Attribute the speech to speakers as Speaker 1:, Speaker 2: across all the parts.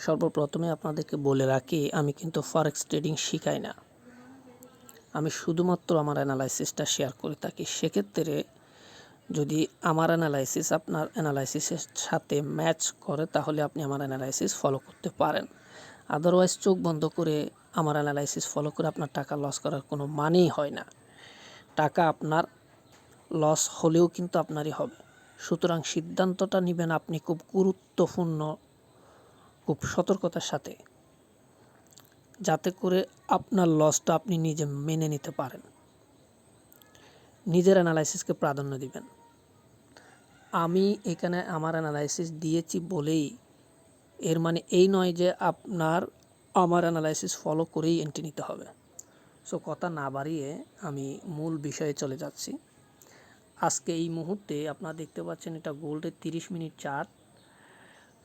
Speaker 1: সর্বপ্রথমে আপনাদেরকে বলে রাখি, আমি কিন্তু ফরেক্স ট্রেডিং শিখাই না। আমি শুধুমাত্র আমার অ্যানালাইসিসটা শেয়ার করে থাকি। সেক্ষেত্রে যদি আমার অ্যানালাইসিস আপনার অ্যানালাইসিসের সাথে ম্যাচ করে, তাহলে আপনি আমার অ্যানালাইসিস ফলো করতে পারেন। আদারওয়াইজ চোখ বন্ধ করে আমার অ্যানালাইসিস ফলো করে আপনার টাকা লস করার কোনো মানেই হয় না। টাকা আপনার লস হলেও কিন্তু আপনারই হবে। সুতরাং সিদ্ধান্তটা নেবেন আপনি খুব গুরুত্বপূর্ণ, খুব সতর্কতার সাথে, যাতে করে আপনার লসটা আপনি নিজে মেনে নিতে পারেন। নিজের অ্যানালাইসিসকে প্রাধান্য দিবেন। আমি এখানে আমার অ্যানালাইসিস দিয়েছি বলেই এর মানে এই নয় যে আপনার আমার অ্যানালাইসিস ফলো করেই এন্ট্রি নিতে হবে। সো কথা না বাড়িয়ে আমি মূল বিষয়ে চলে যাচ্ছি। আজকে এই মুহূর্তে আপনারা দেখতে পাচ্ছেন এটা গোল্ডের 30 মিনিট চার্ট।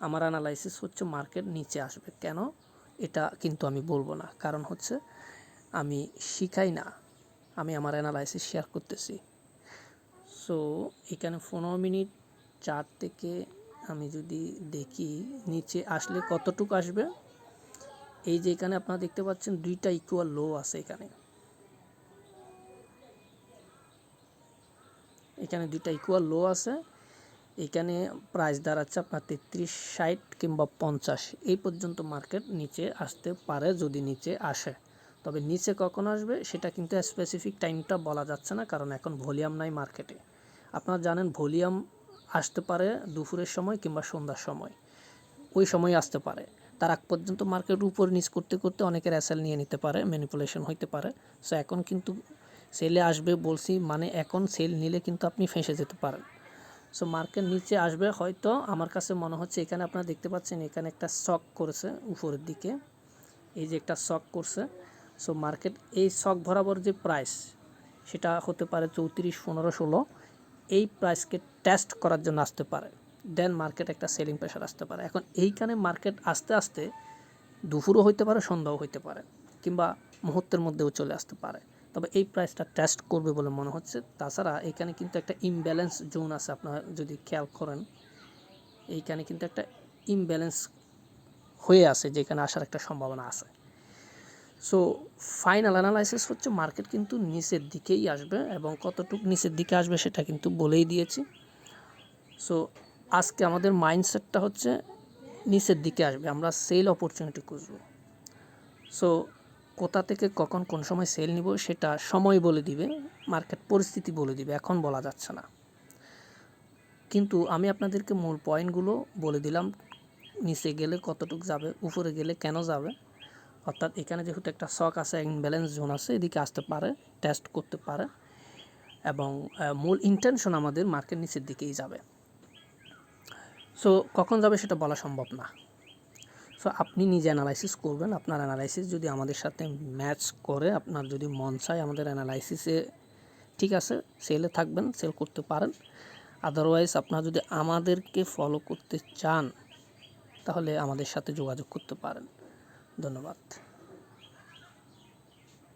Speaker 1: আমার অ্যানালাইসিস হচ্ছে মার্কেট নিচে আসবে। কেন এটা কিন্তু আমি বলবো না, কারণ হচ্ছে আমি শিখাই না, আমি আমার অ্যানালাইসিস শেয়ার করতেছি। সো এখানে 15 মিনিট চার্ট থেকে আমি যদি দেখি নিচে আসলে কতটুকু আসবে, এই যে এখানে আপনারা দেখতে পাচ্ছেন দুইটা ইকুয়াল লো আছে। এখানে দুইটা ইকুয়াল লো আছে। এখানে প্রাইস দাঁড়াচ্ছে আপনার 33.60 কিংবা 50, এই পর্যন্ত মার্কেট নিচে আসতে পারে যদি নিচে আসে। তবে নিচে কখন আসবে সেটা কিন্তু স্পেসিফিক টাইমটা বলা যাচ্ছে না, কারণ এখন ভলিউম নাই মার্কেটে। আপনারা জানেন ভলিউম আসতে পারে দুপুরের সময় কিংবা সন্ধ্যার সময়, ওই সময় আসতে পারে। তার আগ পর্যন্ত মার্কেট উপর নিচ করতে করতে অনেকের অ্যাসেল নিয়ে নিতে পারে, ম্যানিপুলেশন হইতে পারে। সো এখন কিন্তু সেলে আসবে বলছি, মানে এখন সেল নিলে কিন্তু আপনি ফেঁসে যেতে পারেন। সো মার্কেট নিচে আসবে হয়তো, আমার কাছে মনে হচ্ছে। এখানে আপনারা দেখতে পাচ্ছেন এখানে একটা শক করেছে উপরের দিকে, এই যে একটা শক করছে। সো মার্কেট এই শক বরাবর যে প্রাইস সেটা হতে পারে 34, 15, 16, এই প্রাইসকে টেস্ট করার জন্য আসতে পারে। দেন মার্কেট একটা সেলিং প্রেশার আসতে পারে। এখন এইখানে মার্কেট আস্তে আস্তে দুপুরও হইতে পারে, সন্ধ্যাও হইতে পারে, কিংবা মুহূর্তের মধ্যেও চলে আসতে পারে। তবে এই প্রাইসটা টেস্ট করবে বলে মনে হচ্ছে। তাছাড়া এখানে কিন্তু একটা ইমব্যালেন্স জোন আছে, আপনারা যদি খেয়াল করেন এইখানে কিন্তু একটা ইমব্যালেন্স হয়ে আছে, যেখানে আসার একটা সম্ভাবনা আছে। সো ফাইনাল অ্যানালাইসিস হচ্ছে মার্কেট কিন্তু নিচের দিকেই আসবে, এবং কতটুকু নিচের দিকে আসবে সেটা কিন্তু বলেই দিয়েছি। সো আজকে আমাদের মাইন্ডসেটটা হচ্ছে নিচের দিকে আসবে, আমরা সেল অপরচুনিটি খুঁজব। সো কোথা থেকে কখন কোন সময় সেল নিব সেটা সময় বলে দিবে, মার্কেট পরিস্থিতি বলে দিবে, এখন বলা যাচ্ছে না। কিন্তু আমি আপনাদেরকে মূল পয়েন্টগুলো বলে দিলাম। নিচে গেলে কতটুকু যাবে, উপরে গেলে কেন যাবে। অর্থাৎ এখানে যেহেতু একটা শক আছে, ইমব্যালেন্স জোন আছে, এদিকে আসতে পারে, টেস্ট করতে পারে, এবং মূল ইন্টেনশন আমাদের মার্কেট নিচের দিকেই যাবে। সো কখন যাবে সেটা বলা সম্ভব না। সো আপনি নিজে অ্যানালাইসিস করবেন। আপনার অ্যানালাইসিস যদি আমাদের সাথে ম্যাচ করে, আপনার যদি মন চায় আমাদের অ্যানালাইসিসে, ঠিক আছে, সেলে থাকবেন, সেল করতে পারেন। আদারওয়াইজ আপনারা যদি আমাদেরকে ফলো করতে চান তাহলে আমাদের সাথে যোগাযোগ করতে পারেন। ধন্যবাদ।